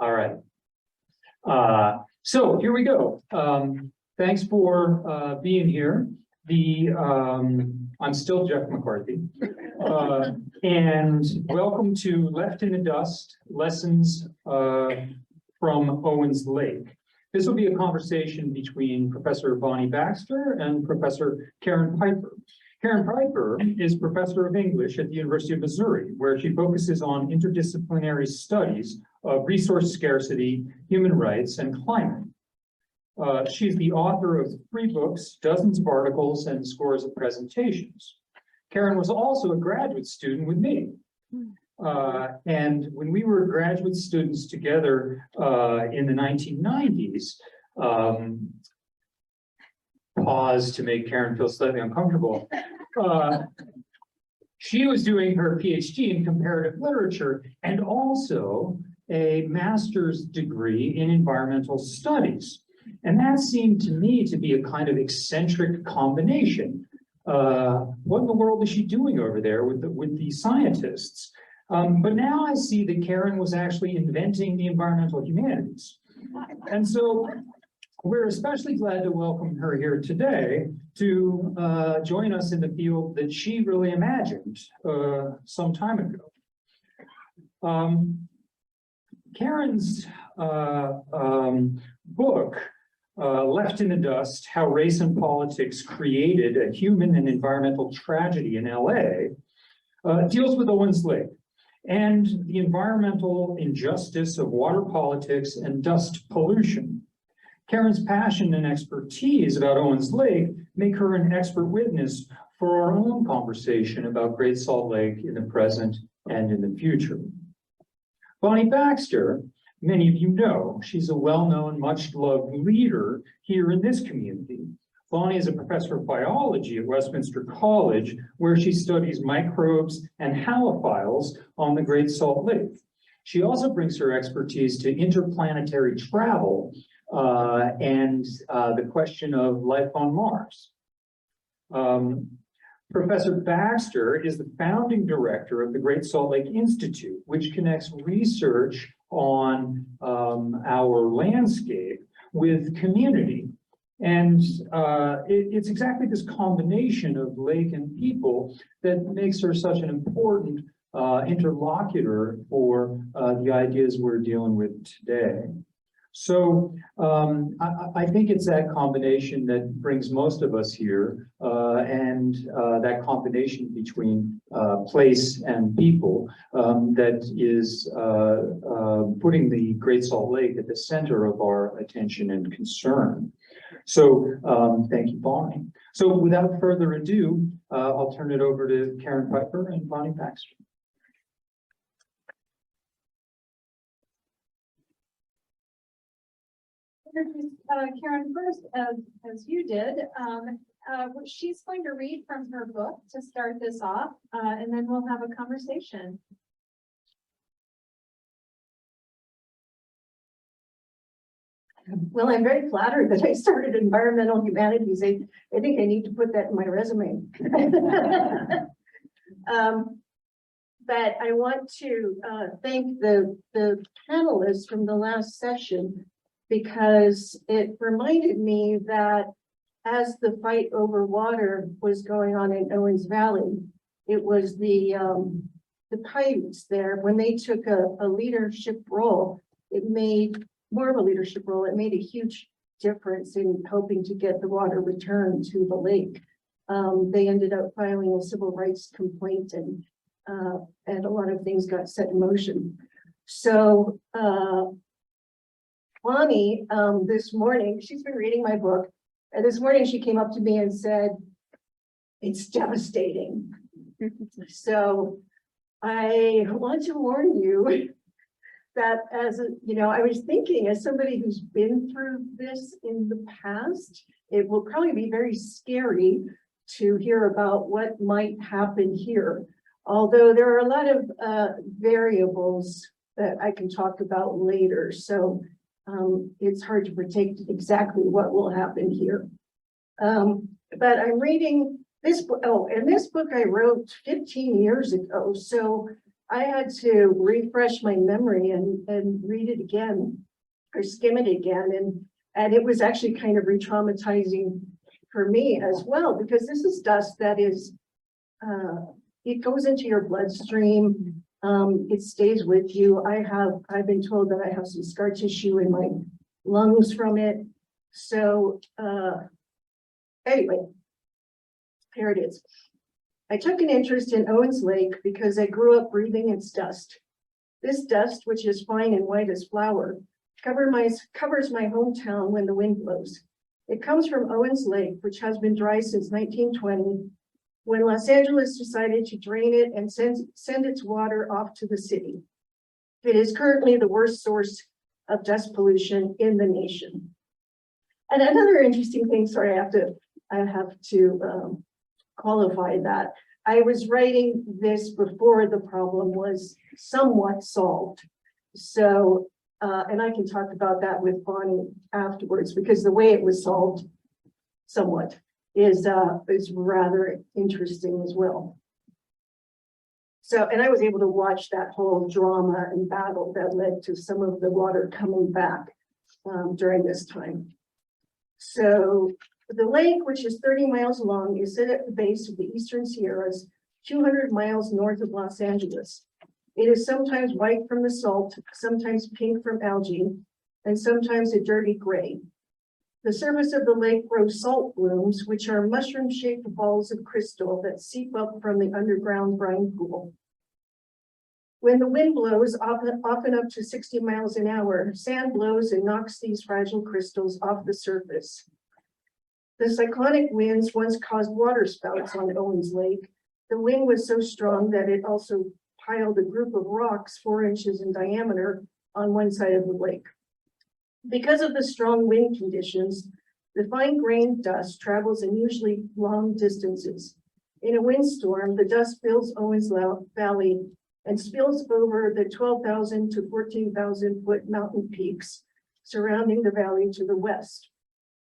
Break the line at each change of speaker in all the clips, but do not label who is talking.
All right. So here we go. Thanks for being here. I'm still Jeff McCarthy. And welcome to Left in the Dust, Lessons from Owens Lake. This will be a conversation between Professor Bonnie Baxter and Professor Karen Pfeiffer. Karen Pfeiffer is professor of English at the University of Missouri, where she focuses on interdisciplinary studies of resource scarcity, human rights, and climate. She's the author of 3 books, dozens of articles, and scores of presentations. Karen was also a graduate student with me. And when we were graduate students together in the 1990s, pause to make Karen feel slightly uncomfortable. She was doing her PhD in comparative literature and also a master's degree in environmental studies. And that seemed to me to be a kind of eccentric combination. What in the world is she doing over there with the scientists? But now I see that Karen was actually inventing the environmental humanities. And so we're especially glad to welcome her here today to join us in the field that she really imagined some time ago. Karen's book, Left in the Dust, How Race and Politics Created a Human and Environmental Tragedy in LA, deals with Owens Lake and the environmental injustice of water politics and dust pollution. Karen's passion and expertise about Owens Lake make her an expert witness for our own conversation about Great Salt Lake in the present and in the future. Bonnie Baxter, many of you know, she's a well-known, much-loved leader here in this community. Bonnie is a professor of biology at Westminster College, where she studies microbes and halophiles on the Great Salt Lake. She also brings her expertise to interplanetary travel and the question of life on Mars. Professor Baxter is the founding director of the Great Salt Lake Institute, which connects research on our landscape with community. And it's exactly this combination of lake and people that makes her such an important interlocutor for the ideas we're dealing with today. So I think it's that combination that brings most of us here, and that combination between place and people that is putting the Great Salt Lake at the center of our attention and concern. So thank you, Bonnie. So without further ado, I'll turn it over to Karen Pfeiffer and Bonnie Baxter.
Karen first, as you did. She's going to read from her book to start this off, and then we'll have a conversation.
Well, I'm very flattered that I started environmental humanities. I think I need to put that in my resume. But I want to thank the panelists from the last session, because it reminded me that as the fight over water was going on in Owens Valley, it was the Paiutes there, when they took a leadership role, it made more of a leadership role. It made a huge difference in helping to get the water returned to the lake. They ended up filing a civil rights complaint, and a lot of things got set in motion. So Bonnie, this morning, she's been reading my book, and this morning she came up to me and said, "It's devastating." So I want to warn you that I was thinking, as somebody who's been through this in the past, it will probably be very scary to hear about what might happen here. Although there are a lot of variables that I can talk about later. So it's hard to predict exactly what will happen here. But I'm reading this book. Oh, and this book I wrote 15 years ago. So I had to refresh my memory and read it again or skim it again. And it was actually kind of re-traumatizing for me as well, because this is dust that is, it goes into your bloodstream. It stays with you. I've been told that I have some scar tissue in my lungs from it. So, anyway, here it is. I took an interest in Owens Lake because I grew up breathing its dust. This dust, which is fine and white as flour, covers my hometown when the wind blows. It comes from Owens Lake, which has been dry since 1920, when Los Angeles decided to drain it and send its water off to the city. It is currently the worst source of dust pollution in the nation. And another interesting thing, sorry, I have to qualify that. I was writing this before the problem was somewhat solved. So, and I can talk about that with Bonnie afterwards, because the way it was solved somewhat is rather interesting as well. So, and I was able to watch that whole drama and battle that led to some of the water coming back during this time. So the lake, which is 30 miles long, is set at the base of the Eastern Sierras, 200 miles north of Los Angeles. It is sometimes white from the salt, sometimes pink from algae, and sometimes a dirty gray. The surface of the lake grows salt blooms, which are mushroom-shaped balls of crystal that seep up from the underground brine pool. When the wind blows, often up to 60 miles an hour, sand blows and knocks these fragile crystals off the surface. The cyclonic winds once caused water spouts on Owens Lake. The wind was so strong that it also piled a group of rocks 4 inches in diameter on one side of the lake. Because of the strong wind conditions, the fine-grained dust travels unusually long distances. In a windstorm, the dust fills Owens Valley and spills over the 12,000 to 14,000 foot mountain peaks surrounding the valley to the west.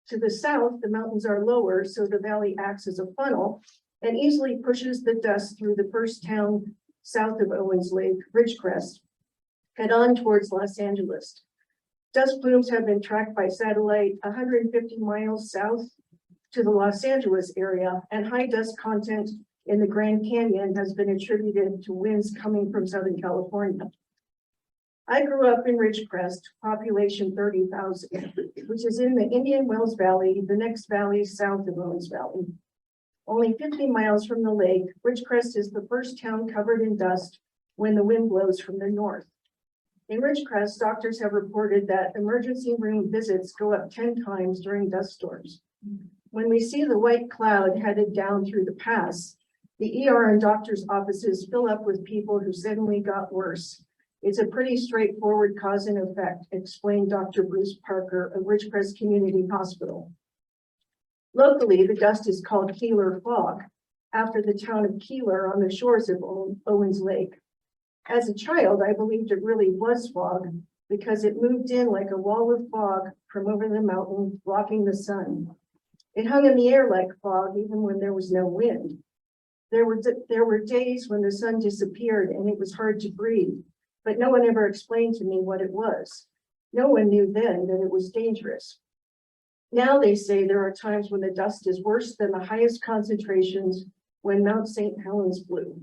To the south, the mountains are lower, so the valley acts as a funnel and easily pushes the dust through the first town south of Owens Lake, Ridgecrest, and on towards Los Angeles. Dust plumes have been tracked by satellite 150 miles south to the Los Angeles area, and high dust content in the Grand Canyon has been attributed to winds coming from Southern California. I grew up in Ridgecrest, population 30,000, which is in the Indian Wells Valley, the next valley south of Owens Valley. Only 50 miles from the lake, Ridgecrest is the first town covered in dust when the wind blows from the north. In Ridgecrest, doctors have reported that emergency room visits go up 10 times during dust storms. When we see the white cloud headed down through the pass, the ER and doctors' offices fill up with people who suddenly got worse. It's a pretty straightforward cause and effect, explained Dr. Bruce Parker of Ridgecrest Community Hospital. Locally, the dust is called Keeler Fog, after the town of Keeler on the shores of Owens Lake. As a child, I believed it really was fog because it moved in like a wall of fog from over the mountain, blocking the sun. It hung in the air like fog even when there was no wind. There were days when the sun disappeared and it was hard to breathe, but no one ever explained to me what it was. No one knew then that it was dangerous. Now they say there are times when the dust is worse than the highest concentrations when Mount St. Helens blew.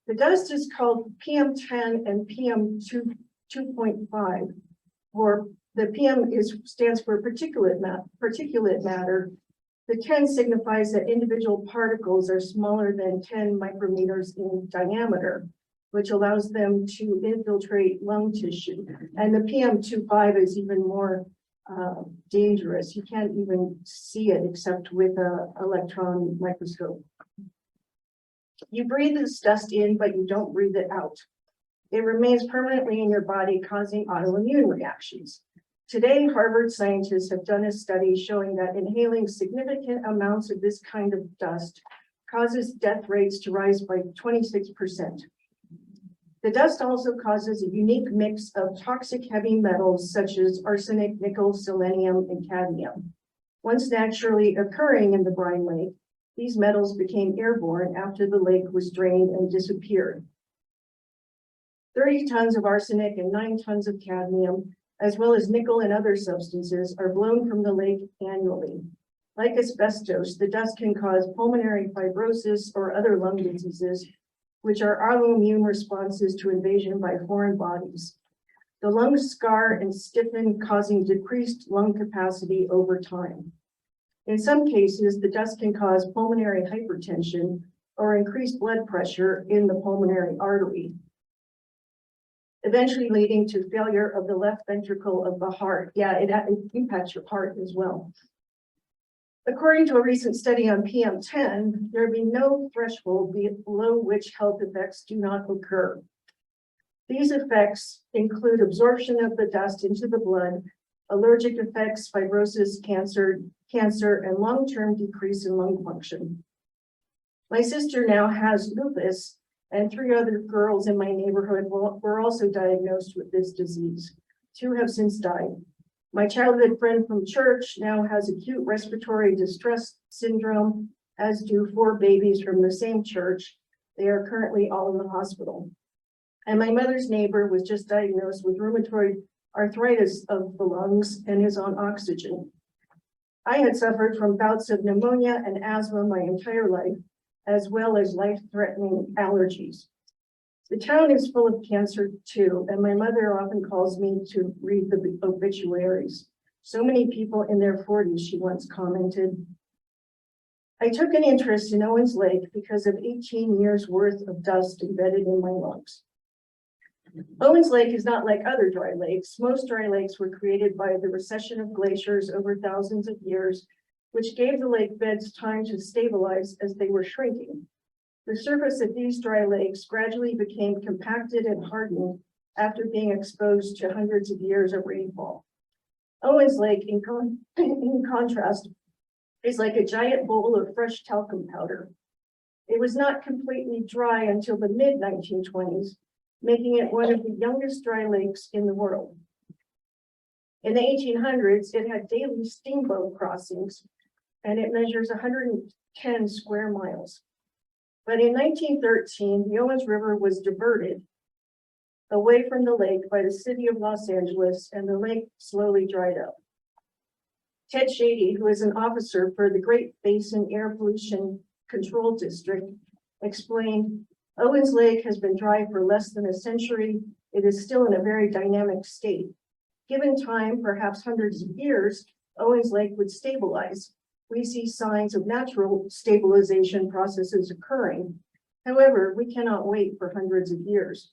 The dust is called PM10 and PM2.5, or the PM stands for particulate matter. The 10 signifies that individual particles are smaller than 10 micrometers in diameter, which allows them to infiltrate lung tissue. And the PM2.5 is even more dangerous. You can't even see it except with an electron microscope. You breathe this dust in, but you don't breathe it out. It remains permanently in your body, causing autoimmune reactions. Today, Harvard scientists have done a study showing that inhaling significant amounts of this kind of dust causes death rates to rise by 26%. The dust also causes a unique mix of toxic heavy metals such as arsenic, nickel, selenium, and cadmium. Once naturally occurring in the brine lake, these metals became airborne after the lake was drained and disappeared. 30 tons of arsenic and 9 tons of cadmium, as well as nickel and other substances, are blown from the lake annually. Like asbestos, the dust can cause pulmonary fibrosis or other lung diseases, which are autoimmune responses to invasion by foreign bodies. The lungs scar and stiffen, causing decreased lung capacity over time. In some cases, the dust can cause pulmonary hypertension or increased blood pressure in the pulmonary artery, eventually leading to failure of the left ventricle of the heart. Yeah, it impacts your heart as well. According to a recent study on PM10, there be no threshold below which health effects do not occur. These effects include absorption of the dust into the blood, allergic effects, fibrosis, cancer, and long-term decrease in lung function. My sister now has lupus, and 3 other girls in my neighborhood were also diagnosed with this disease. 2 have since died. My childhood friend from church now has acute respiratory distress syndrome, as do 4 babies from the same church. They are currently all in the hospital. And my mother's neighbor was just diagnosed with rheumatoid arthritis of the lungs and is on oxygen. I had suffered from bouts of pneumonia and asthma my entire life, as well as life-threatening allergies. The town is full of cancer too, and my mother often calls me to read the obituaries. So many people in their 40s, she once commented. I took an interest in Owens Lake because of 18 years worth of dust embedded in my lungs. Owens Lake is not like other dry lakes. Most dry lakes were created by the recession of glaciers over thousands of years, which gave the lake beds time to stabilize as they were shrinking. The surface of these dry lakes gradually became compacted and hardened after being exposed to hundreds of years of rainfall. Owens Lake, in contrast, is like a giant bowl of fresh talcum powder. It was not completely dry until the mid-1920s, making it one of the youngest dry lakes in the world. In the 1800s, it had daily steamboat crossings, and it measures 110 square miles. But in 1913, the Owens River was diverted away from the lake by the city of Los Angeles, and the lake slowly dried up. Ted Shady, who is an officer for the Great Basin Air Pollution Control District, explained, Owens Lake has been dry for less than a century. It is still in a very dynamic state. Given time, perhaps hundreds of years, Owens Lake would stabilize. We see signs of natural stabilization processes occurring. However, we cannot wait for hundreds of years.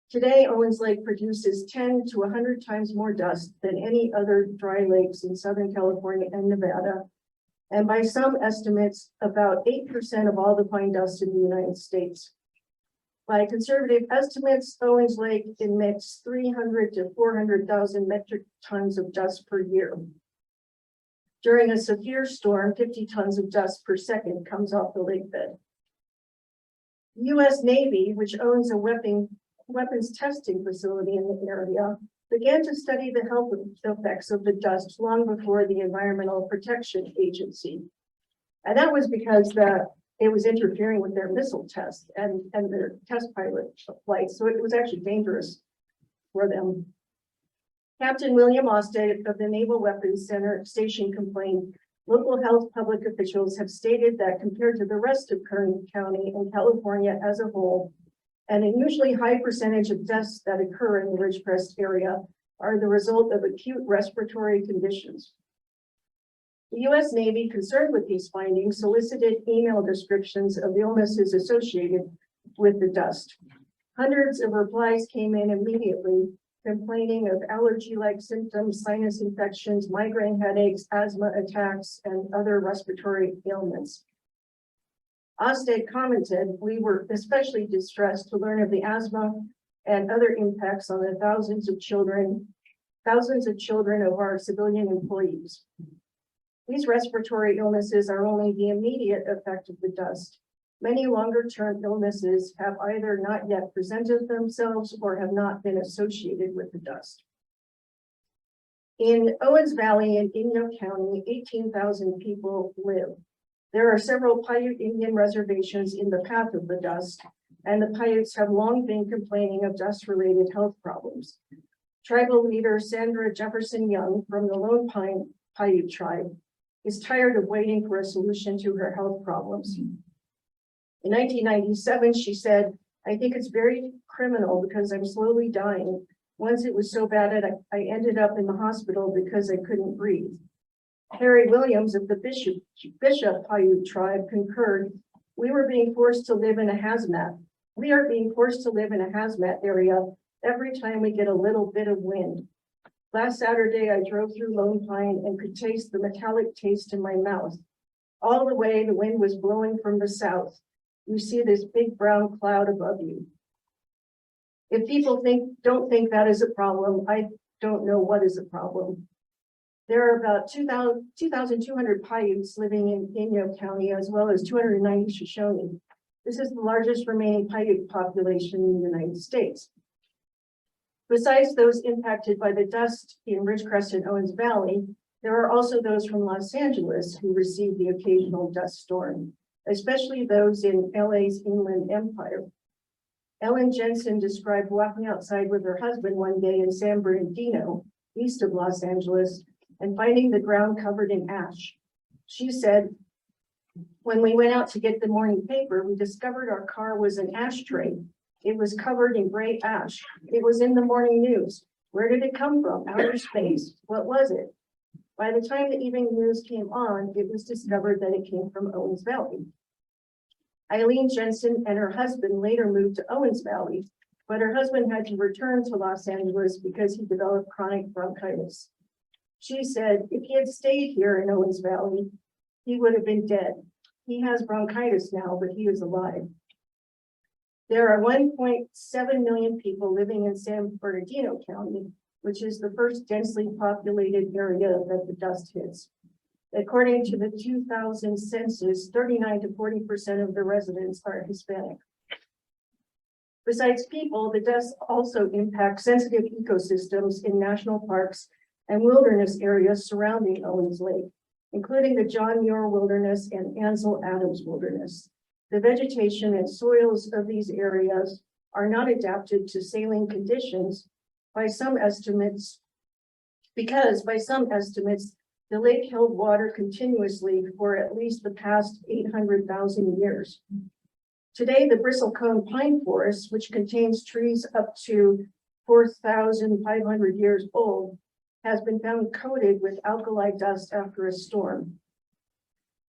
Today, Owens Lake produces 10 to 100 times more dust than any other dry lakes in Southern California and Nevada. And by some estimates, about 8% of all the fine dust in the United States. By conservative estimates, Owens Lake emits 300 to 400,000 metric tons of dust per year. During a severe storm, 50 tons of dust per second comes off the lake bed. The U.S. Navy, which owns a weapons testing facility in the area, began to study the health effects of the dust long before the Environmental Protection Agency. And that was because it was interfering with their missile tests and their test pilot flights. So it was actually dangerous for them. Captain William Osted of the Naval Weapons Center Station complained, local health public officials have stated that compared to the rest of Kern County and California as a whole, an unusually high percentage of deaths that occur in the Ridgecrest area are the result of acute respiratory conditions. The U.S. Navy, concerned with these findings, solicited email descriptions of illnesses associated with the dust. Hundreds of replies came in immediately, complaining of allergy-like symptoms, sinus infections, migraine headaches, asthma attacks, and other respiratory ailments. Osted commented, we were especially distressed to learn of the asthma and other impacts on the thousands of children of our civilian employees. These respiratory illnesses are only the immediate effect of the dust. Many longer-term illnesses have either not yet presented themselves or have not been associated with the dust. In Owens Valley in Inyo County, 18,000 people live. There are several Paiute Indian reservations in the path of the dust, and the Paiutes have long been complaining of dust-related health problems. Tribal leader Sandra Jefferson Young from the Lone Pine Paiute tribe is tired of waiting for a solution to her health problems. In 1997, she said, "I think it's very criminal because I'm slowly dying. Once it was so bad that I ended up in the hospital because I couldn't breathe." Harry Williams of the Bishop Paiute tribe concurred, "We were being forced to live in a hazmat. We are being forced to live in a hazmat area every time we get a little bit of wind. Last Saturday, I drove through Lone Pine and could taste the metallic taste in my mouth. All the way, the wind was blowing from the south. You see this big brown cloud above you. If people don't think that is a problem, I don't know what is a problem." There are about 2,200 Paiutes living in Inyo County, as well as 290 Shoshone. This is the largest remaining Paiute population in the United States. Besides those impacted by the dust in Ridgecrest and Owens Valley, there are also those from Los Angeles who receive the occasional dust storm, especially those in LA's Inland Empire. Ellen Jensen described walking outside with her husband one day in San Bernardino, east of Los Angeles, and finding the ground covered in ash. She said, "When we went out to get the morning paper, we discovered our car was an ashtray. It was covered in gray ash. It was in the morning news. Where did it come from? Outer space. What was it?" By the time the evening news came on, it was discovered that it came from Owens Valley. Eileen Jensen and her husband later moved to Owens Valley, but her husband had to return to Los Angeles because he developed chronic bronchitis. She said, "If he had stayed here in Owens Valley, he would have been dead. He has bronchitis now, but he is alive." There are 1.7 million people living in San Bernardino County, which is the first densely populated area that the dust hits. According to the 2000 census, 39 to 40% of the residents are Hispanic. Besides people, the dust also impacts sensitive ecosystems in national parks and wilderness areas surrounding Owens Lake, including the John Muir Wilderness and Ansel Adams Wilderness. The vegetation and soils of these areas are not adapted to saline conditions because by some estimates, the lake held water continuously for at least the past 800,000 years. Today, the bristlecone pine forest, which contains trees up to 4,500 years old, has been found coated with alkali dust after a storm.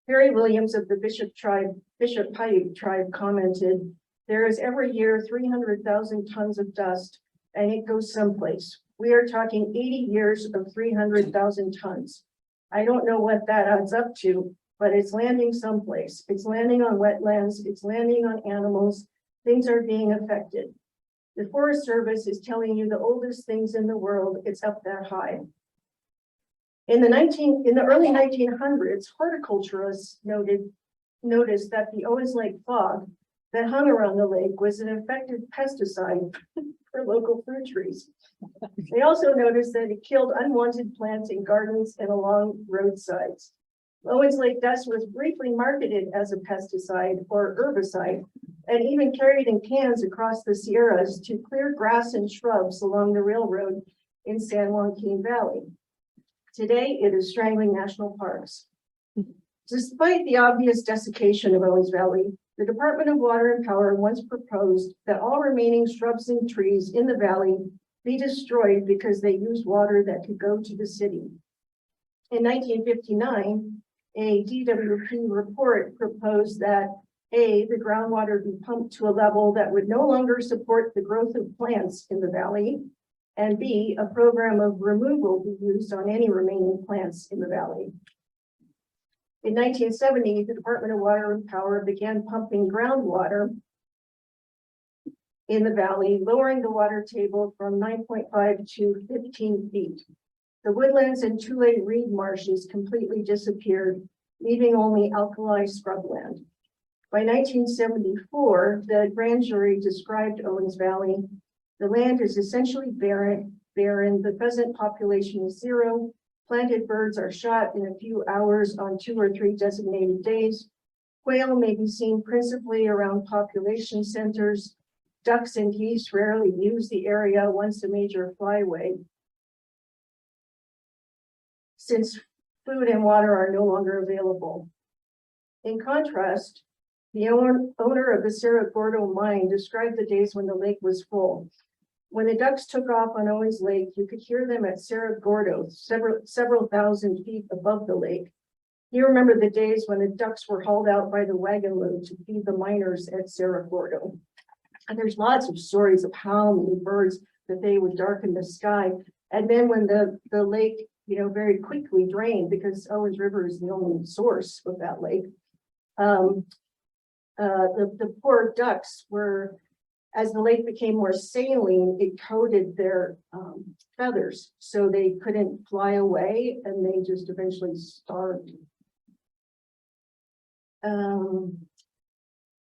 Harry Williams of the Bishop Paiute tribe commented, "There is every year 300,000 tons of dust, and it goes someplace. We are talking 80 years of 300,000 tons. I don't know what that adds up to, but it's landing someplace. It's landing on wetlands, it's landing on animals. Things are being affected. The Forest Service is telling you the oldest things in the world, it's up that high." In the early 1900s, horticulturists noticed that the Owens Lake fog that hung around the lake was an effective pesticide for local fruit trees. They also noticed that it killed unwanted plants in gardens and along roadsides. Owens Lake dust was briefly marketed as a pesticide or herbicide and even carried in cans across the Sierras to clear grass and shrubs along the railroad in San Joaquin Valley. Today, it is strangling national parks. Despite the obvious desiccation of Owens Valley, the Department of Water and Power once proposed that all remaining shrubs and trees in the valley be destroyed because they used water that could go to the city. In 1959, a DWP report proposed that A, the groundwater be pumped to a level that would no longer support the growth of plants in the valley, and B, a program of removal be used on any remaining plants in the valley. In 1970, the Department of Water and Power began pumping groundwater in the valley, lowering the water table from 9.5 to 15 feet. The woodlands and Tule reed marshes completely disappeared, leaving only alkali scrubland. By 1974, the grand jury described Owens Valley. The land is essentially barren, the pheasant population is zero, planted birds are shot in a few hours on 2 or 3 designated days. Quail may be seen principally around population centers. Ducks and geese rarely use the area once a major flyway, since food and water are no longer available. In contrast, the owner of the Cerro Gordo mine described the days when the lake was full. When the ducks took off on Owens Lake, you could hear them at Cerro Gordo, several thousand feet above the lake. You remember the days when the ducks were hauled out by the wagon load to feed the miners at Cerro Gordo. And there's lots of stories of how many birds that they would darken the sky. And then when the lake, very quickly drained, because Owens River is the only source of that lake. The poor ducks were, as the lake became more saline, it coated their feathers, so they couldn't fly away, and they just eventually starved.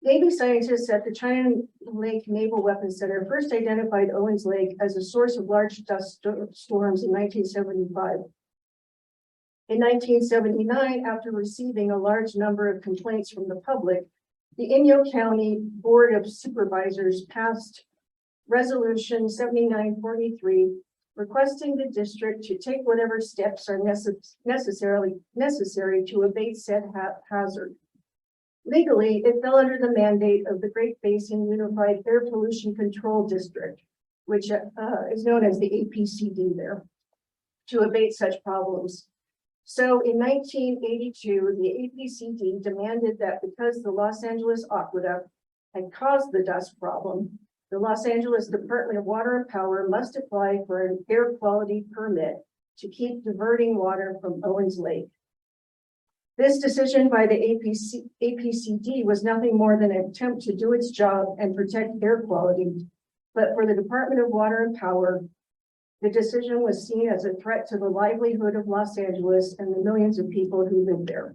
Navy scientists at the China Lake Naval Weapons Center first identified Owens Lake as a source of large dust storms in 1975. In 1979, after receiving a large number of complaints from the public, the Inyo County Board of Supervisors passed Resolution 7943, requesting the district to take whatever steps are necessary to abate said hazard. Legally, it fell under the mandate of the Great Basin Unified Air Pollution Control District, which is known as the APCD there, to abate such problems. So in 1982, the APCD demanded that because the Los Angeles Aqueduct had caused the dust problem, the Los Angeles Department of Water and Power must apply for an air quality permit to keep diverting water from Owens Lake. This decision by the APCD was nothing more than an attempt to do its job and protect air quality. But for the Department of Water and Power, the decision was seen as a threat to the livelihood of Los Angeles and the millions of people who live there.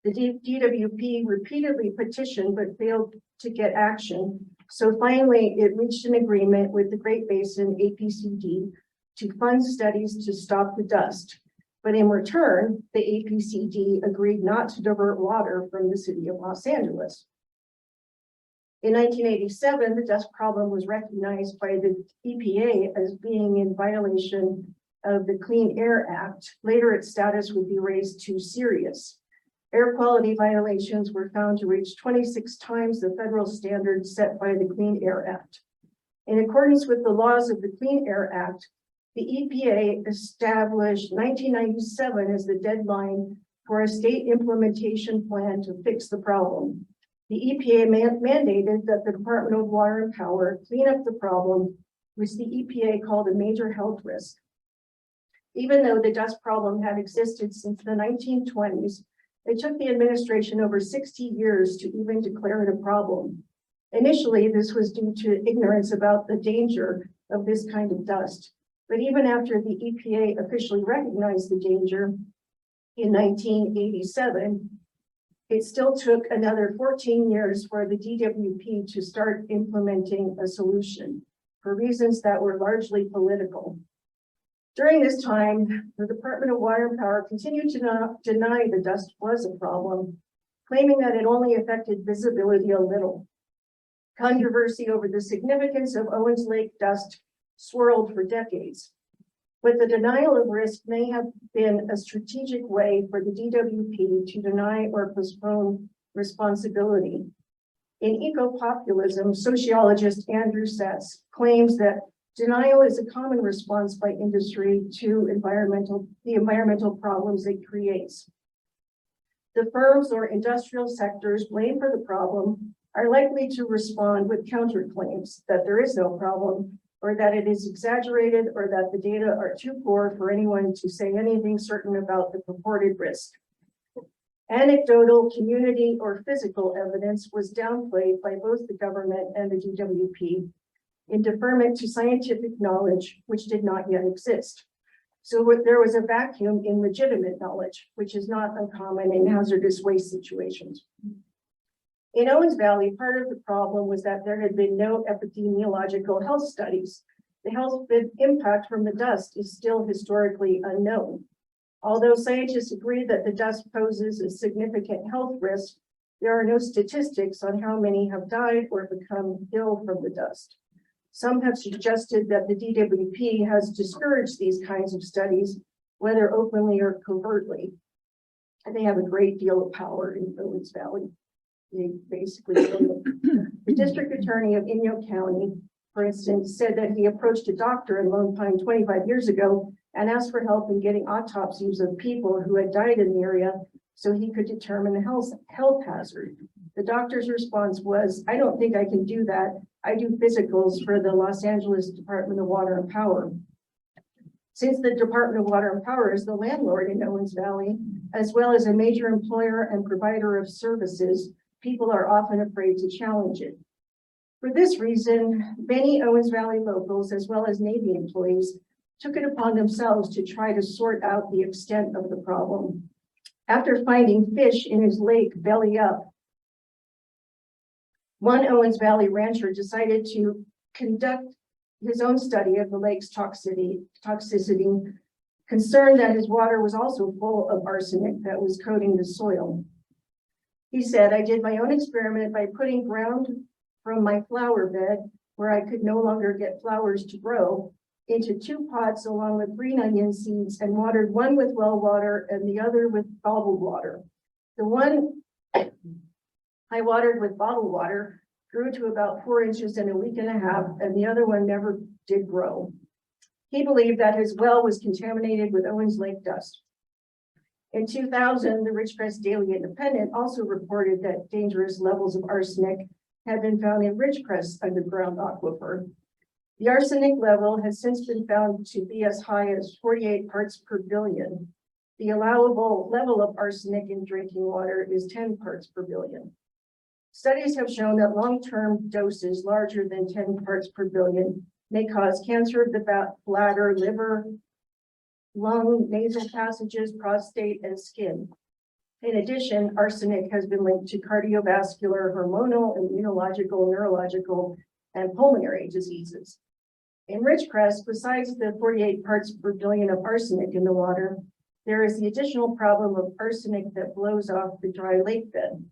The DWP repeatedly petitioned but failed to get action. So finally, it reached an agreement with the Great Basin APCD to fund studies to stop the dust. But in return, the APCD agreed not to divert water from the city of Los Angeles. In 1987, the dust problem was recognized by the EPA as being in violation of the Clean Air Act. Later, its status would be raised to serious. Air quality violations were found to reach 26 times the federal standard set by the Clean Air Act. In accordance with the laws of the Clean Air Act, the EPA established 1997 as the deadline for a state implementation plan to fix the problem. The EPA mandated that the Department of Water and Power clean up the problem, which the EPA called a major health risk. Even though the dust problem had existed since the 1920s, it took the administration over 60 years to even declare it a problem. Initially, this was due to ignorance about the danger of this kind of dust. But even after the EPA officially recognized the danger in 1987, it still took another 14 years for the DWP to start implementing a solution for reasons that were largely political. During this time, the Department of Water and Power continued to deny the dust was a problem, claiming that it only affected visibility a little. Controversy over the significance of Owens Lake dust swirled for decades, but the denial of risk may have been a strategic way for the DWP to deny or postpone responsibility. In eco-populism, sociologist Andrew Setz claims that denial is a common response by industry to the environmental problems it creates. The firms or industrial sectors blamed for the problem are likely to respond with counterclaims that there is no problem, or that it is exaggerated, or that the data are too poor for anyone to say anything certain about the purported risk. Anecdotal, community, or physical evidence was downplayed by both the government and the DWP in deferment to scientific knowledge, which did not yet exist. So there was a vacuum in legitimate knowledge, which is not uncommon in hazardous waste situations. In Owens Valley, part of the problem was that there had been no epidemiological health studies. The health impact from the dust is still historically unknown. Although scientists agree that the dust poses a significant health risk, There are no statistics on how many have died or become ill from the dust. Some have suggested that the DWP has discouraged these kinds of studies, whether openly or covertly. And they have a great deal of power in Owens Valley. They basically, the district attorney of Inyo County, for instance, said that he approached a doctor in Lone Pine 25 years ago and asked for help in getting autopsies of people who had died in the area so he could determine the health hazard. The doctor's response was, "I don't think I can do that. I do physicals for the Los Angeles Department of Water and Power." Since the Department of Water and Power is the landlord in Owens Valley, as well as a major employer and provider of services, people are often afraid to challenge it. For this reason, many Owens Valley locals, as well as Navy employees, took it upon themselves to try to sort out the extent of the problem. After finding fish in his lake belly up, one Owens Valley rancher decided to conduct his own study of the lake's toxicity, concerned that his water was also full of arsenic that was coating the soil. He said, "I did my own experiment by putting ground from my flower bed, where I could no longer get flowers to grow, into 2 pots along with green onion seeds and watered one with well water and the other with bottled water. The one I watered with bottled water grew to about 4 inches in a week and a half, and the other one never did grow." He believed that his well was contaminated with Owens Lake dust. In 2000, the Ridgecrest Daily Independent also reported that dangerous levels of arsenic had been found in Ridgecrest's underground aquifer. The arsenic level has since been found to be as high as 48 parts per billion. The allowable level of arsenic in drinking water is 10 parts per billion. Studies have shown that long-term doses larger than 10 parts per billion may cause cancer of the bladder, liver, lung, nasal passages, prostate, and skin. In addition, arsenic has been linked to cardiovascular, hormonal, immunological, neurological, and pulmonary diseases. In Ridgecrest, besides the 48 parts per billion of arsenic in the water, there is the additional problem of arsenic that blows off the dry lake bed.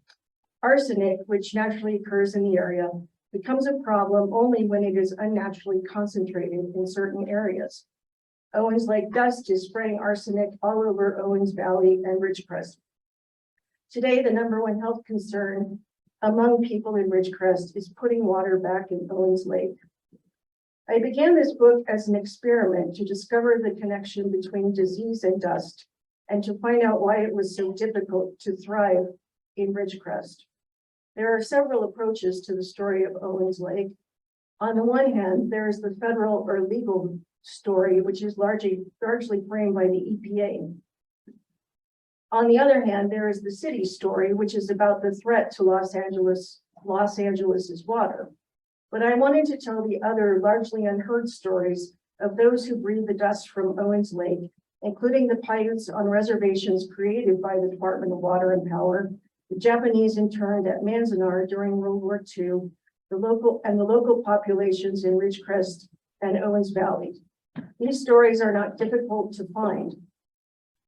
Arsenic, which naturally occurs in the area, becomes a problem only when it is unnaturally concentrated in certain areas. Owens Lake dust is spreading arsenic all over Owens Valley and Ridgecrest. Today, the #1 health concern among people in Ridgecrest is putting water back in Owens Lake. I began this book as an experiment to discover the connection between disease and dust and to find out why it was so difficult to thrive in Ridgecrest. There are several approaches to the story of Owens Lake. On the one hand, there is the federal or legal story, which is largely framed by the EPA. On the other hand, there is the city story, which is about the threat to Los Angeles's water. But I wanted to tell the other largely unheard stories of those who breathe the dust from Owens Lake, including the Paiutes on reservations created by the Department of Water and Power, the Japanese interned at Manzanar during World War II, the local populations in Ridgecrest and Owens Valley. These stories are not difficult to find.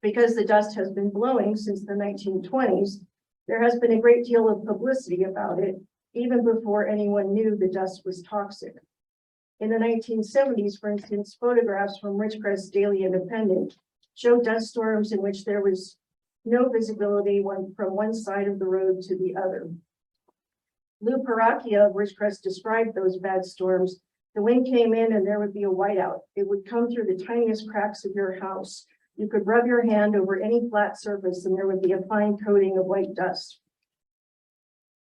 Because the dust has been blowing since the 1920s, there has been a great deal of publicity about it, even before anyone knew the dust was toxic. In the 1970s, for instance, photographs from Ridgecrest Daily Independent showed dust storms in which there was no visibility from one side of the road to the other. Lou Paracchia of Ridgecrest described those bad storms. The wind came in and there would be a whiteout. It would come through the tiniest cracks of your house. You could rub your hand over any flat surface and there would be a fine coating of white dust.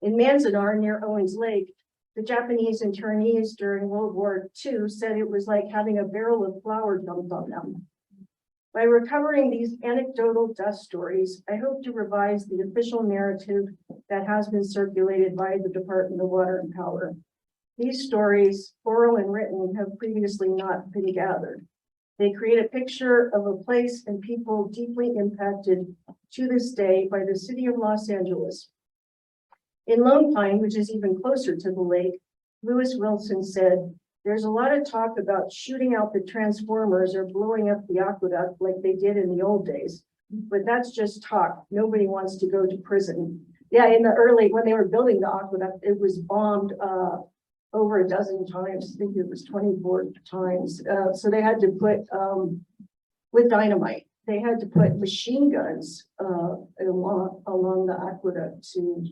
In Manzanar, near Owens Lake, the Japanese internees during World War II said it was like having a barrel of flour dumped on them. By recovering these anecdotal dust stories, I hope to revise the official narrative that has been circulated by the Department of Water and Power. These stories, oral and written, have previously not been gathered. They create a picture of a place and people deeply impacted to this day by the city of Los Angeles. In Lone Pine, which is even closer to the lake, Lewis Wilson said, "There's a lot of talk about shooting out the transformers or blowing up the aqueduct like they did in the old days, but that's just talk. Nobody wants to go to prison. Yeah, in the early, when they were building the aqueduct, it was bombed over a dozen times. I think it was 24 times. So they had to put, with dynamite, they had to put machine guns along the aqueduct to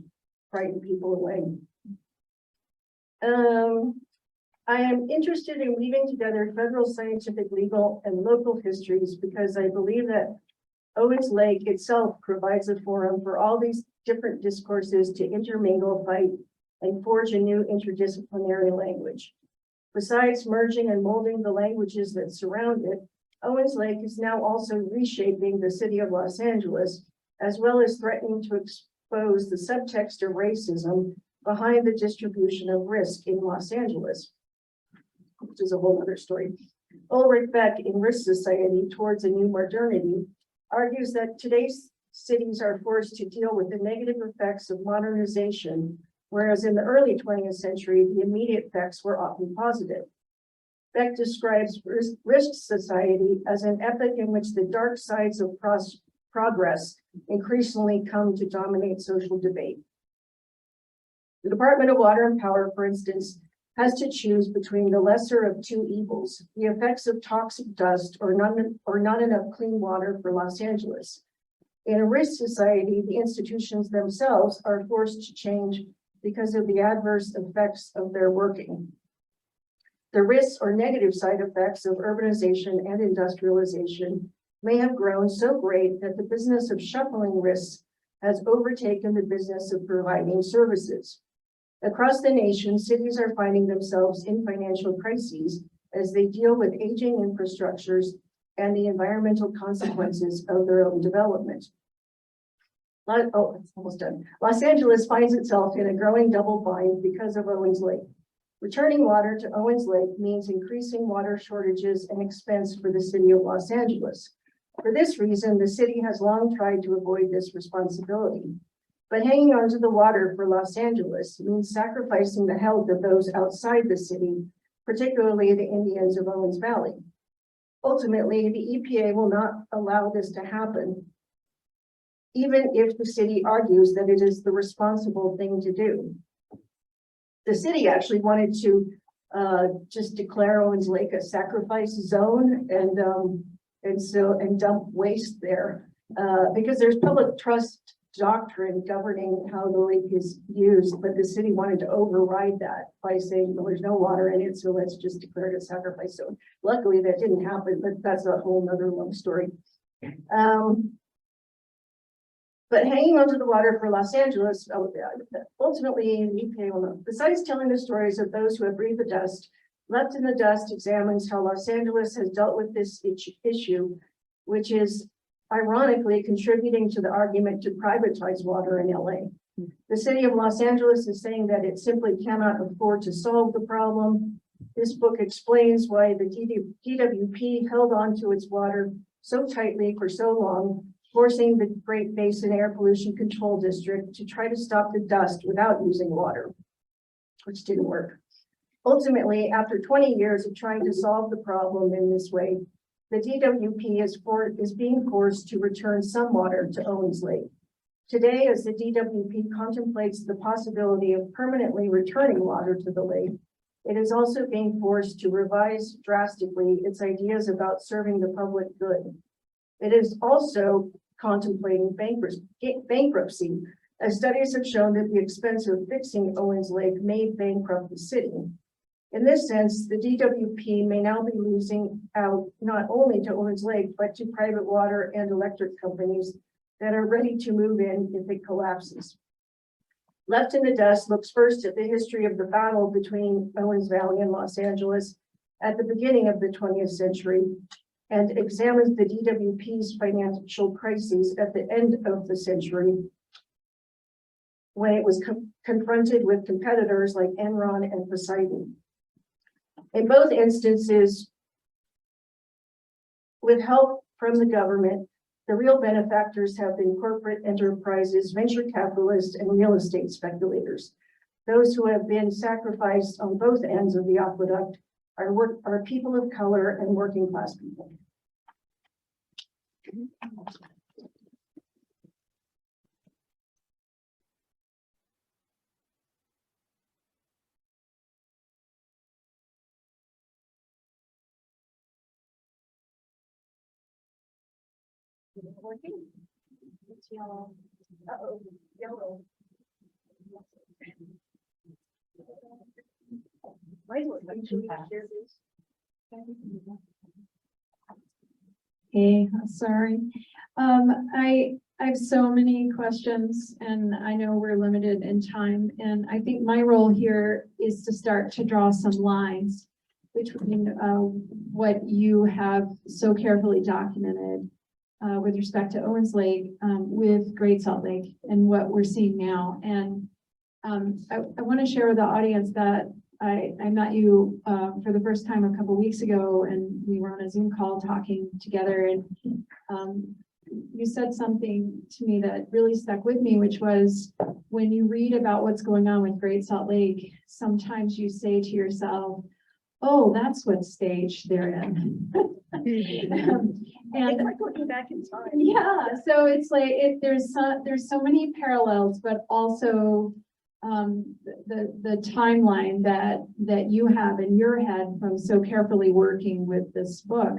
frighten people away. I am interested in weaving together federal, scientific, legal, and local histories because I believe that Owens Lake itself provides a forum for all these different discourses to intermingle, fight, and forge a new interdisciplinary language. Besides merging and molding the languages that surround it, Owens Lake is now also reshaping the city of Los Angeles, as well as threatening to expose the subtext of racism behind the distribution of risk in Los Angeles, which is a whole other story. Ulrich Beck in Risk Society Towards a New Modernity argues that today's cities are forced to deal with the negative effects of modernization, whereas in the early 20th century, the immediate effects were often positive. Beck describes Risk Society as an epoch in which the dark sides of progress increasingly come to dominate social debate. The Department of Water and Power, for instance, has to choose between the lesser of two evils, the effects of toxic dust or not enough clean water for Los Angeles. In a risk society, the institutions themselves are forced to change because of the adverse effects of their working. The risks or negative side effects of urbanization and industrialization may have grown so great that the business of shuffling risks has overtaken the business of providing services. Across the nation, cities are finding themselves in financial crises as they deal with aging infrastructures and the environmental consequences of their own development. Oh, it's almost done. Los Angeles finds itself in a growing double bind because of Owens Lake. Returning water to Owens Lake means increasing water shortages and expense for the city of Los Angeles. For this reason, the city has long tried to avoid this responsibility. But hanging on to the water for Los Angeles means sacrificing the health of those outside the city, particularly the Indians of Owens Valley. Ultimately, the EPA will not allow this to happen, even if the city argues that it is the responsible thing to do. The city actually wanted to just declare Owens Lake a sacrifice zone and dump waste there because there's public trust doctrine governing how the lake is used, but the city wanted to override that by saying, well, there's no water in it, so let's just declare it a sacrifice zone. Luckily, that didn't happen, but that's a whole nother long story. But hanging onto the water for Los Angeles, ultimately, the EPA will know. Besides telling the stories of those who have breathed the dust, Left in the Dust examines how Los Angeles has dealt with this issue, which is ironically contributing to the argument to privatize water in LA. The city of Los Angeles is saying that it simply cannot afford to solve the problem. This book explains why the DWP held on to its water so tightly for so long, forcing the Great Basin Air Pollution Control District to try to stop the dust without using water, which didn't work. Ultimately, after 20 years of trying to solve the problem in this way, the DWP is being forced to return some water to Owens Lake. Today, as the DWP contemplates the possibility of permanently returning water to the lake, it is also being forced to revise drastically its ideas about serving the public good. It is also contemplating bankruptcy, as studies have shown that the expense of fixing Owens Lake may bankrupt the city. In this sense, the DWP may now be losing out not only to Owens Lake, but to private water and electric companies that are ready to move in if it collapses. Left in the Dust looks first at the history of the battle between Owens Valley and Los Angeles at the beginning of the 20th century and examines the DWP's financial crises at the end of the century when it was confronted with competitors like Enron and Poseidon. In both instances, with help from the government, the real benefactors have been corporate enterprises, venture capitalists, and real estate speculators. Those who have been sacrificed on both ends of the aqueduct are people of color and working class people. Is it working? It's yellow. Uh-oh, yellow. Might work.
Hey, sorry. I have so many questions and I know we're limited in time. And I think my role here is to start to draw some lines between what you have so carefully documented with respect to Owens Lake with Great Salt Lake and what we're seeing now. And I want to share with the audience that I met you for the first time a couple weeks ago, and we were on a Zoom call talking together, and you said something to me that really stuck with me, which was when you read about what's going on with Great Salt Lake, sometimes you say to yourself, oh, that's what stage they're in.
And like looking back in time.
Yeah, so it's like there's so many parallels, but also the timeline that you have in your head from so carefully working with this book.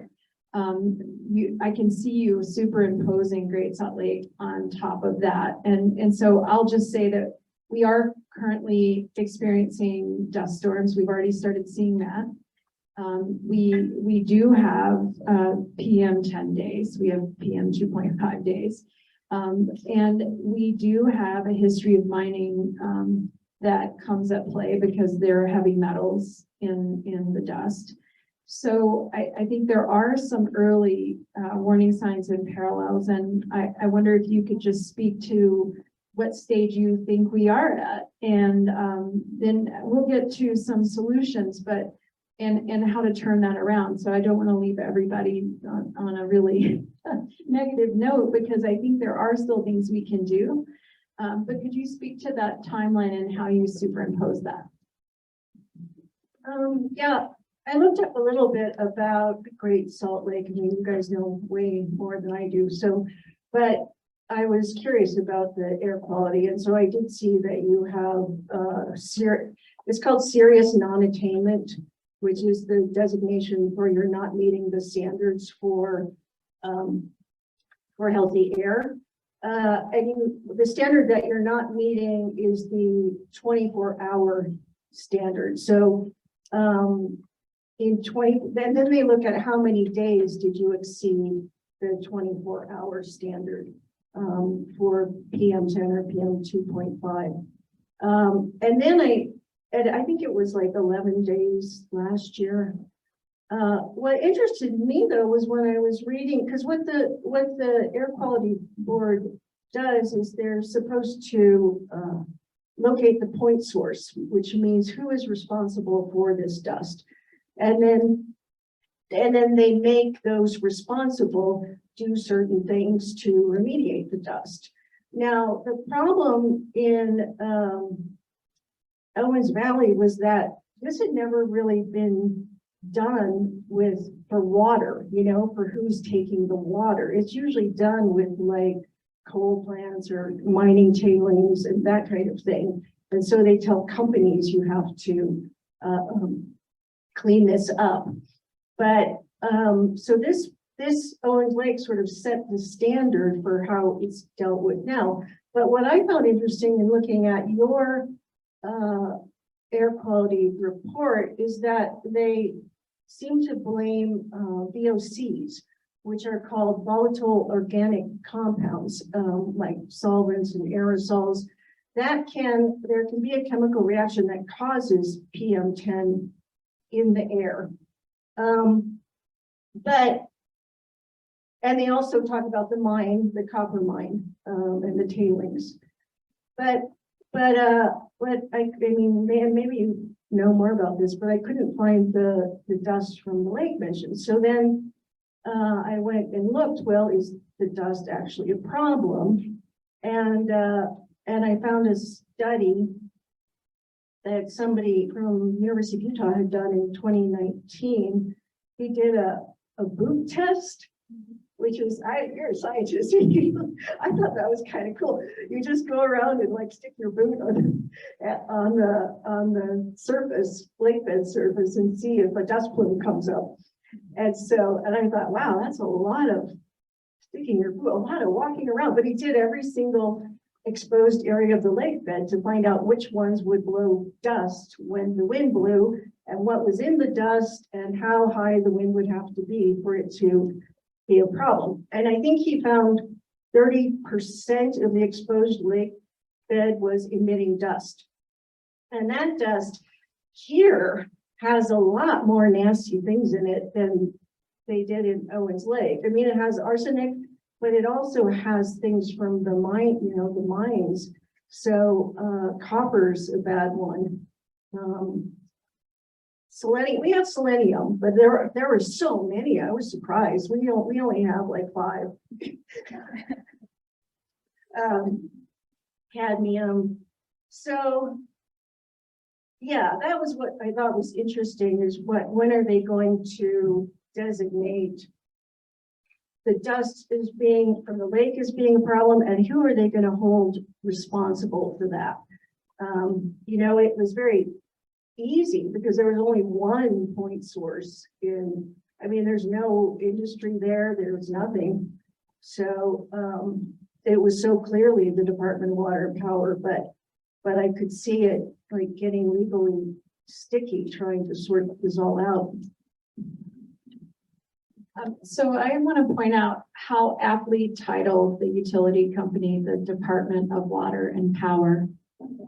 I can see you superimposing Great Salt Lake on top of that, and so I'll just say that we are currently experiencing dust storms. We've already started seeing that. We do have PM 10 days. We have PM 2.5 days. And we do have a history of mining that comes at play because there are heavy metals in the dust. So I think there are some early warning signs and parallels. And I wonder if you could just speak to what stage you think we are at. And then we'll get to some solutions, but and how to turn that around. So I don't want to leave everybody on a really negative note, because I think there are still things we can do. But could you speak to that timeline and how you superimpose that?
Yeah, I looked up a little bit about Great Salt Lake. I mean, you guys know way more than I do. So, but I was curious about the air quality. And so I did see that you have it's called serious non-attainment, which is the designation for you're not meeting the standards for healthy air. The standard that you're not meeting is the 24-hour standard. So then they look at how many days did you exceed the 24-hour standard for PM10 or PM 2.5. And then I think it was like 11 days last year. What interested me though was when I was reading, because what the Air Quality Board does is they're supposed to locate the point source, which means who is responsible for this dust, and then they make those responsible do certain things to remediate the dust. Now the problem in Owens Valley was that this had never really been done for water, for who's taking the water. It's usually done with like coal plants or mining tailings and that kind of thing. And so they tell companies you have to clean this up. But so this Owens Lake sort of set the standard for how it's dealt with now. But what I found interesting in looking at your air quality report is that they seem to blame VOCs, which are called volatile organic compounds, like solvents and aerosols. There can be a chemical reaction that causes PM10 in the air. And they also talk about the copper mine, and the tailings. But I mean, maybe you know more about this, but I couldn't find the dust from the lake mentioned. So then I went and looked, well, is the dust actually a problem? And I found a study that somebody from University of Utah had done in 2019. He did a boot test, which is, you're a scientist. I thought that was kind of cool. You just go around and like stick your boot on the surface, lake bed surface, and see if a dust plume comes up. And I thought, wow, that's a lot of sticking your foot, a lot of walking around, but he did every single exposed area of the lake bed to find out which ones would blow dust when the wind blew and what was in the dust and how high the wind would have to be for it to be a problem. And I think he found 30% of the exposed lake bed was emitting dust. And that dust here has a lot more nasty things in it than they did in Owens Lake. I mean, it has arsenic, but it also has things from the mine, the mines. So copper's a bad one. Selenium, we have selenium, but there were so many. I was surprised. We only have like 5. Cadmium. So yeah, that was what I thought was interesting, is when are they going to designate the dust as being from the lake as being a problem, and who are they going to hold responsible for that? It was very easy because there was only one point source there's no industry there, there was nothing. So it was so clearly the Department of Water and Power, but I could see it like getting legally sticky trying to sort this all out.
So I want to point out how aptly titled the utility company, the Department of Water and Power.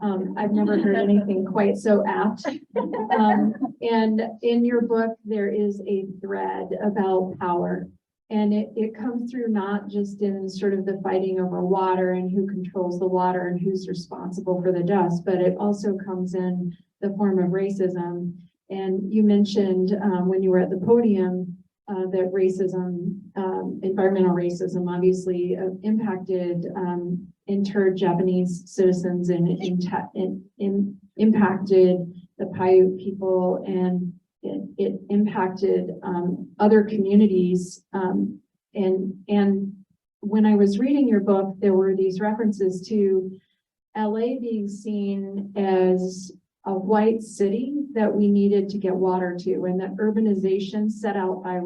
I've never heard anything quite so apt. And in your book, there is a thread about power, and it comes through not just in sort of the fighting over water and who controls the water and who's responsible for the dust, but it also comes in the form of racism. And you mentioned when you were at the podium that racism, environmental racism, obviously impacted interred Japanese citizens and impacted the Paiute people, and it impacted other communities. And when I was reading your book, there were these references to LA being seen as a white city that we needed to get water to, and that urbanization set out by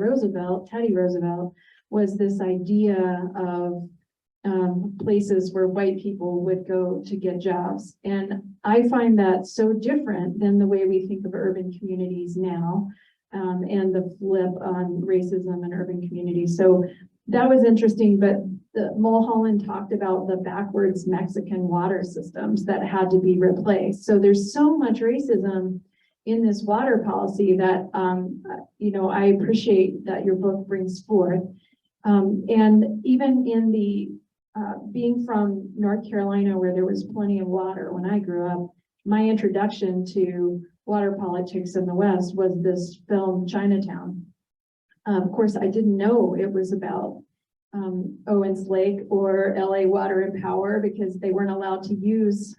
Teddy Roosevelt, was this idea of places where white people would go to get jobs. And I find that so different than the way we think of urban communities now, and the flip on racism in urban communities. So that was interesting, but Mulholland talked about the backwards Mexican water systems that had to be replaced. So there's so much racism in this water policy that, I appreciate that your book brings forth. And even in the, being from North Carolina, where there was plenty of water when I grew up, my introduction to water politics in the West was this film, Chinatown. Of course, I didn't know it was about Owens Lake or LA Water and Power, because they weren't allowed to use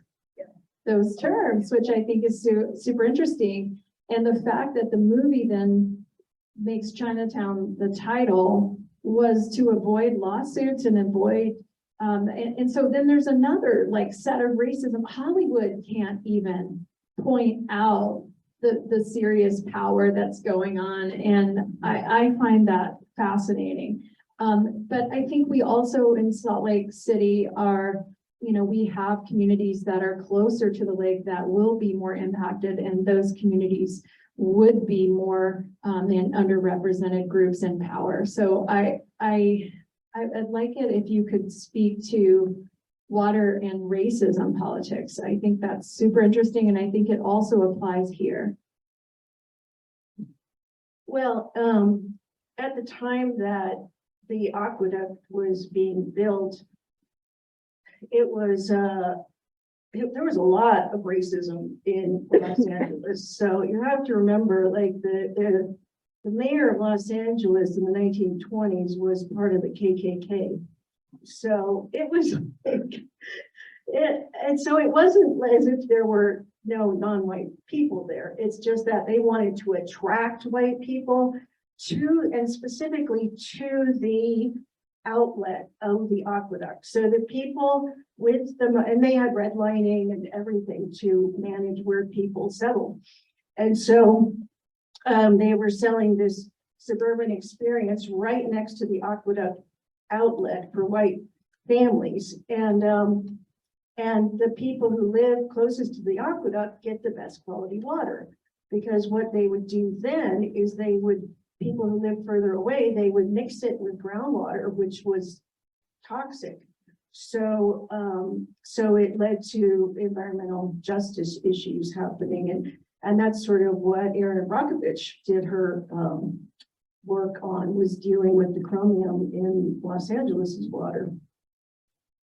those terms, which I think is super interesting. And the fact that the movie then makes Chinatown the title was to avoid lawsuits and avoid, and so then there's another set of racism. Hollywood can't even point out the serious power that's going on, and I find that fascinating. But I think we also in Salt Lake City are, we have communities that are closer to the lake that will be more impacted, and those communities would be more in underrepresented groups in power. So I'd like it if you could speak to water and racism politics. I think that's super interesting, and I think it also applies here.
Well, at the time that the aqueduct was being built, it was there was a lot of racism in Los Angeles. So you have to remember, the mayor of Los Angeles in the 1920s was part of the KKK. So it was, and so it wasn't as if there were no non-white people there. It's just that they wanted to attract white people to, and specifically to, the outlet of the aqueduct. So the people with them, and they had redlining and everything to manage where people settled. And so they were selling this suburban experience right next to the aqueduct outlet for white families. And the people who live closest to the aqueduct get the best quality water. Because what they would do then is people who live further away, they would mix it with groundwater, which was toxic. So, so it led to environmental justice issues happening. And that's sort of what Erin Brockovich did her work on, was dealing with the chromium in Los Angeles's water.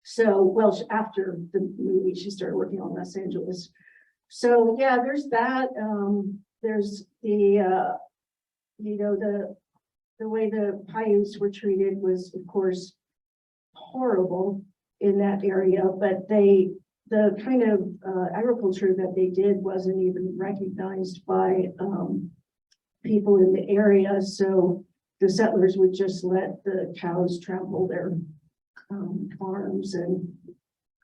So, well, after the movie, she started working on Los Angeles. So yeah, there's that. There's the, the way the Paiutes were treated was, of course, horrible in that area, but the kind of agriculture that they did wasn't even recognized by people in the area. So the settlers would just let the cows trample their farms, and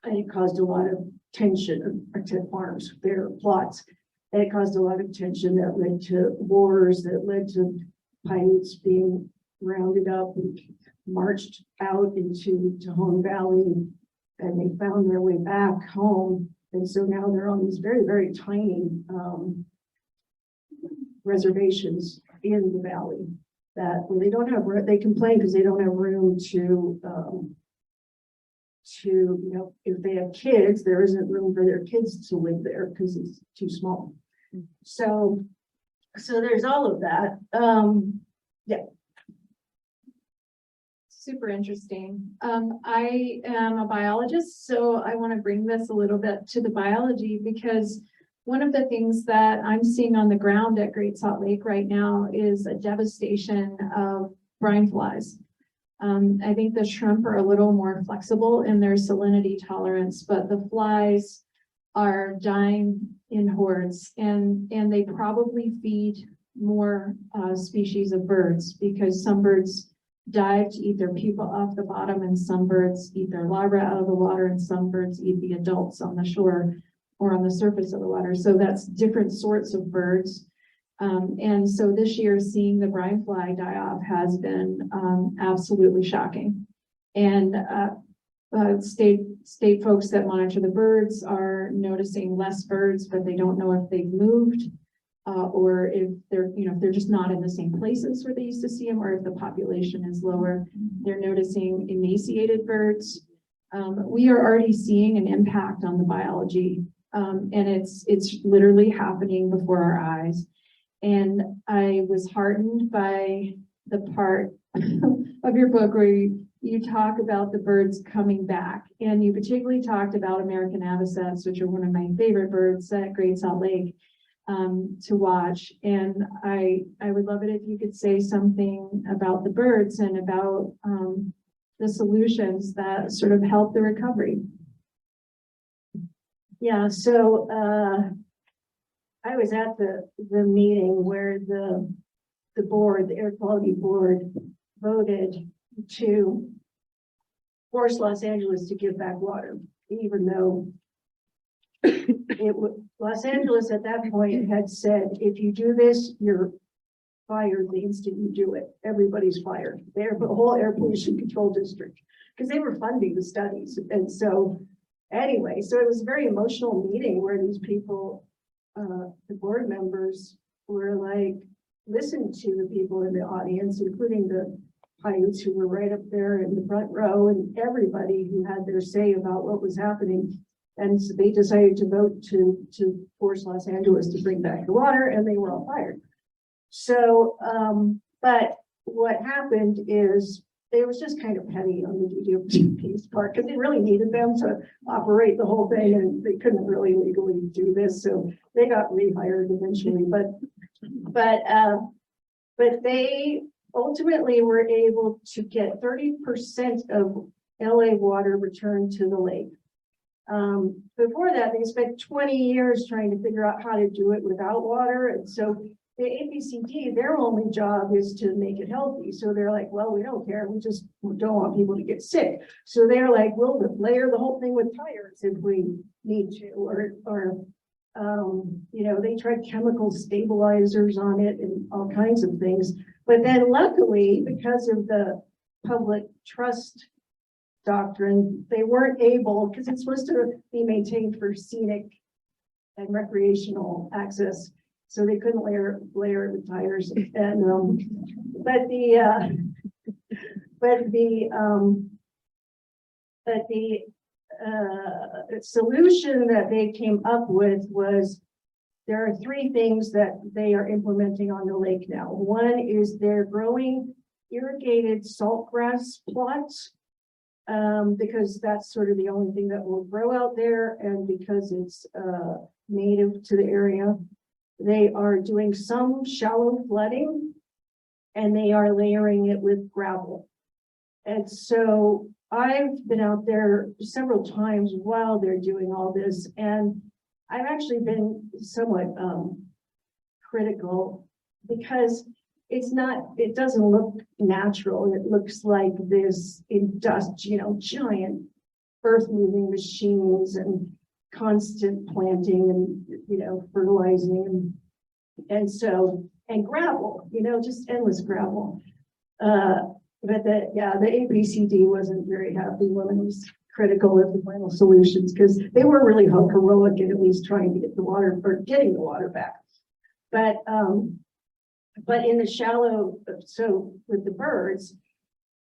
it caused a lot of tension, to farms, their plots. And it caused a lot of tension that led to wars, that led to Paiutes being rounded up and marched out into Owens Valley, and they found their way back home. And so now they're on these very, very tiny reservations in the valley that when they don't have, they complain because they don't have room to, if they have kids, there isn't room for their kids to live there because it's too small. So there's all of that. Yeah.
Super interesting. I am a biologist, so I want to bring this a little bit to the biology, because one of the things that I'm seeing on the ground at Great Salt Lake right now is a devastation of brine flies. I think the shrimp are a little more flexible in their salinity tolerance, but the flies are dying in hordes, and they probably feed more species of birds, because some birds dive to eat their pupa off the bottom, and some birds eat their larvae out of the water, and some birds eat the adults on the shore or on the surface of the water. So that's different sorts of birds. And so this year, seeing the brine fly die off has been absolutely shocking. And state folks that monitor the birds are noticing less birds, but they don't know if they've moved or if they're just not in the same places where they used to see them, or if the population is lower. They're noticing emaciated birds. We are already seeing an impact on the biology, and it's literally happening before our eyes. And I was heartened by the part of your book where you talk about the birds coming back, and you particularly talked about American avocets, which are one of my favorite birds at Great Salt Lake to watch. And I would love it if you could say something about the birds and about the solutions that sort of help the recovery.
Yeah, so I was at the meeting where the board, the air quality board, voted to force Los Angeles to give back water, even though Los Angeles at that point had said, if you do this, you're fired the instant you do it. Everybody's fired. They're the whole air pollution control district, because they were funding the studies. And so anyway, so it was a very emotional meeting where these people, the board members, were like, listen to the people in the audience, including the Paiutes who were right up there in the front row, and everybody who had their say about what was happening. And so they decided to vote to force Los Angeles to bring back the water, and they were all fired. So, but what happened is it was just kind of petty on the DWP's part, because they really needed them to operate the whole thing, and they couldn't really legally do this. So they got rehired eventually, but they ultimately were able to get 30% of LA water returned to the lake. Before that, they spent 20 years trying to figure out how to do it without water. And so the APCD, their only job is to make it healthy. So they're like, well, we don't care. We just don't want people to get sick. So they're like, we'll layer the whole thing with tires if we need to, or they tried chemical stabilizers on it and all kinds of things. But then luckily, because of the public trust doctrine, they weren't able, because it's supposed to be maintained for scenic and recreational access, so they couldn't layer the tires. And but the solution that they came up with was, there are three things that they are implementing on the lake now. One is they're growing irrigated saltgrass plots, because that's sort of the only thing that will grow out there, and because it's native to the area. They are doing some shallow flooding, and they are layering it with gravel. And so I've been out there several times while they're doing all this, and I've actually been somewhat critical, because it doesn't look natural. It looks like this giant earth moving machines and constant planting and, fertilizing and gravel, just endless gravel. But the ABCD wasn't very happy when I was critical of the final solutions, because they were really heroic in at least trying to get the water, or getting the water back. But in the shallow, so with the birds,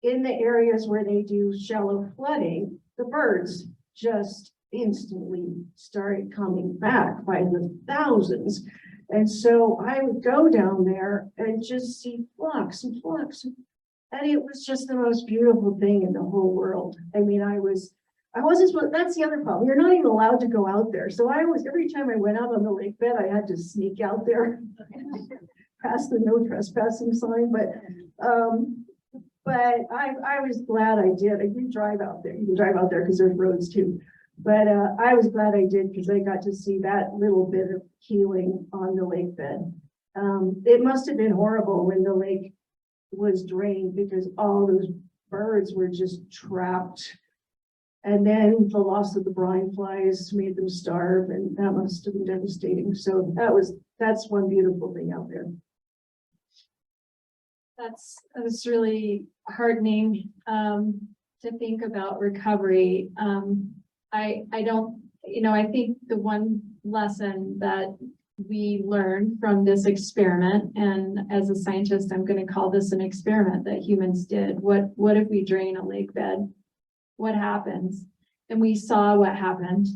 in the areas where they do shallow flooding, the birds just instantly started coming back by the thousands. And so I would go down there and just see flocks and flocks. And it was just the most beautiful thing in the whole world. I mean, I wasn't supposed, that's the other problem. You're not even allowed to go out there. So every time I went out on the lake bed, I had to sneak out there past the no trespassing sign. But I was glad I did. I did drive out there. You can drive out there because there's roads too. But I was glad I did, because I got to see that little bit of healing on the lake bed. It must have been horrible when the lake was drained, because all those birds were just trapped. And then the loss of the brine flies made them starve, and that must have been devastating. So that's one beautiful thing out there.
That's really heartening to think about recovery. I think the one lesson that we learned from this experiment, and as a scientist, I'm going to call this an experiment that humans did. What if we drain a lake bed? What happens? And we saw what happened.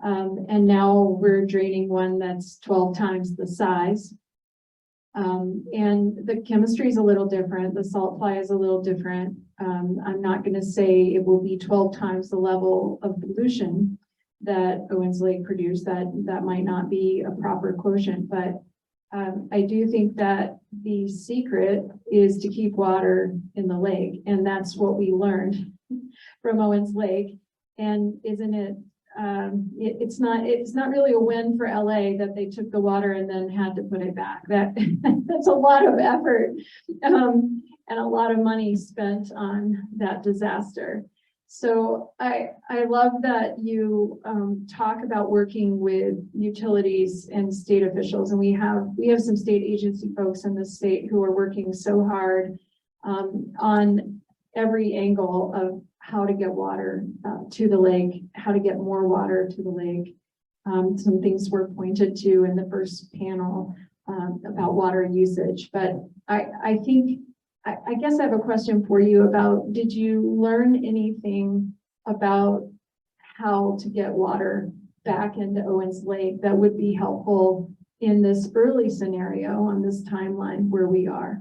And now we're draining one that's 12 times the size. And the chemistry is a little different. The salt fly is a little different. I'm not going to say it will be 12 times the level of pollution that Owens Lake produced. That might not be a proper quotient, but I do think that the secret is to keep water in the lake, and that's what we learned from Owens Lake. And isn't it? It's not really a win for LA that they took the water and then had to put it back. That's a lot of effort and a lot of money spent on that disaster. So I love that you talk about working with utilities and state officials, and we have some state agency folks in the state who are working so hard on every angle of how to get water to the lake, how to get more water to the lake. Some things were pointed to in the first panel about water usage, but I guess I have a question for you about, did you learn anything about how to get water back into Owens Lake that would be helpful in this early scenario on this timeline where we are?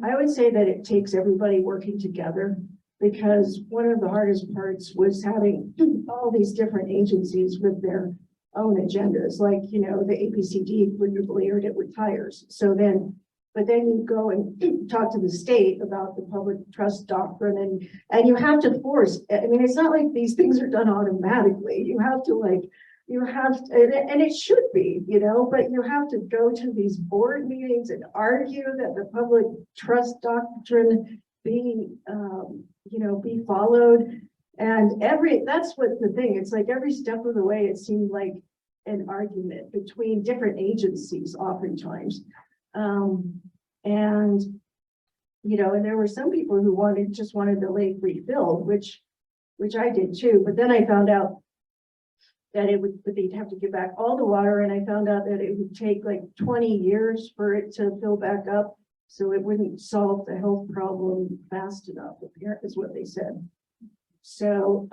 I would say that it takes everybody working together, because one of the hardest parts was having all these different agencies with their own agendas, like, the APCD layered it with tires. But then you go and talk to the state about the public trust doctrine, and you have to force, it's not like these things are done automatically. You have to and it should be, but you have to go to these board meetings and argue that the public trust doctrine be followed. And that's what the thing, it's like every step of the way, it seemed like an argument between different agencies oftentimes. And and there were some people who just wanted the lake refilled, which I did too. But then I found out that they'd have to give back all the water. And I found out that it would take like 20 years for it to fill back up. So it wouldn't solve the health problem fast enough, is what they said. So,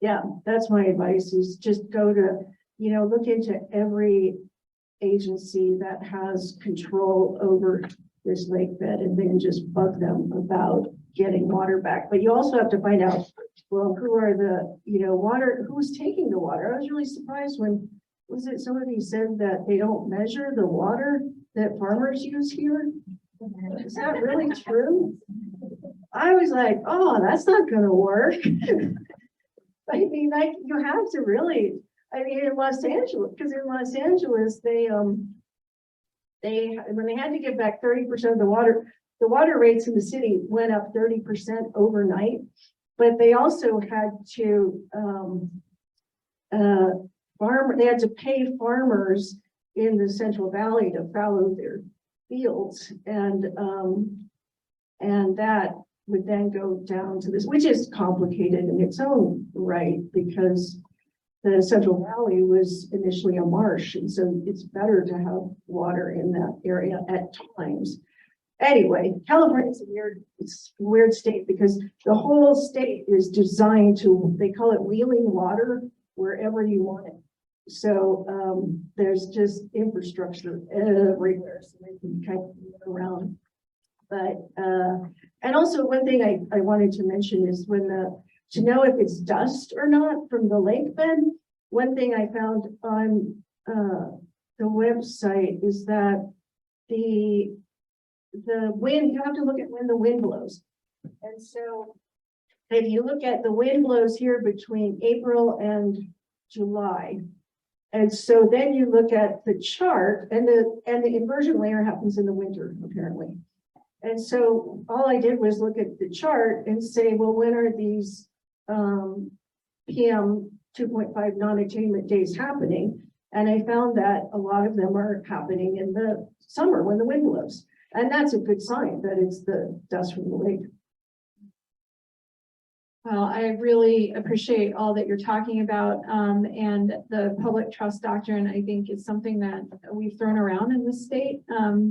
yeah, that's my advice, is just go to, look into every agency that has control over this lake bed and then just bug them about getting water back. But you also have to find out, well, who are the, who's taking the water? I was really surprised when, somebody said that they don't measure the water that farmers use here? Is that really true? I was like, oh, that's not gonna work. I mean, like, you have to really, in Los Angeles, because in Los Angeles, when they had to give back 30% of the water rates in the city went up 30% overnight, but they also had to, they had to pay farmers in the Central Valley to fallow their fields, and that would then go down to this, which is complicated in its own right, because the Central Valley was initially a marsh, and so it's better to have water in that area at times. Anyway, California is a weird state, because the whole state is designed to, they call it wheeling water wherever you want it. So there's just infrastructure everywhere, so they can kind of move around. But and also one thing I wanted to mention is to know if it's dust or not from the lake bed. One thing I found on the website is that the wind, you have to look at when the wind blows. And so if you look at the wind blows here between April and July. And so then you look at the chart, and the inversion layer happens in the winter, apparently. And so all I did was look at the chart and say, well, when are these PM 2.5 non-attainment days happening? And I found that a lot of them are happening in the summer when the wind blows. And that's a good sign that it's the dust from the lake.
Well, I really appreciate all that you're talking about, and the public trust doctrine, I think, is something that we've thrown around in this state,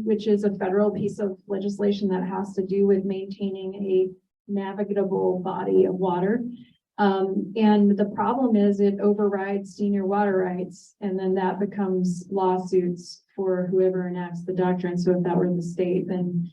which is a federal piece of legislation that has to do with maintaining a navigable body of water. And the problem is it overrides senior water rights, and then that becomes lawsuits for whoever enacts the doctrine. So if that were the state, then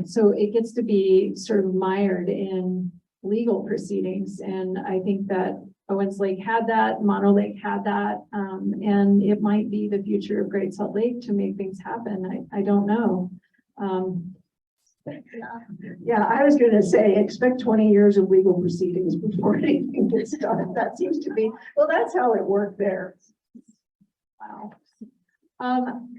so it gets to be sort of mired in legal proceedings. And I think that Owens Lake had that, Monroe Lake had that, and it might be the future of Great Salt Lake to make things happen. I don't know.
Yeah, I was going to say, expect 20 years of legal proceedings before anything gets done. That seems to be, well, that's how it worked there.
Wow.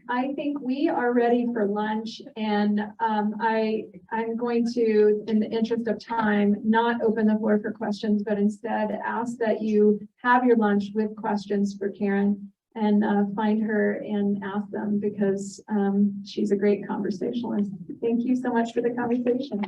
I think we are ready for lunch, and I'm going to, in the interest of time, not open the floor for questions, but instead ask that you have your lunch with questions for Karen, and find her and ask them, because she's a great conversationalist. Thank you so much for the conversation.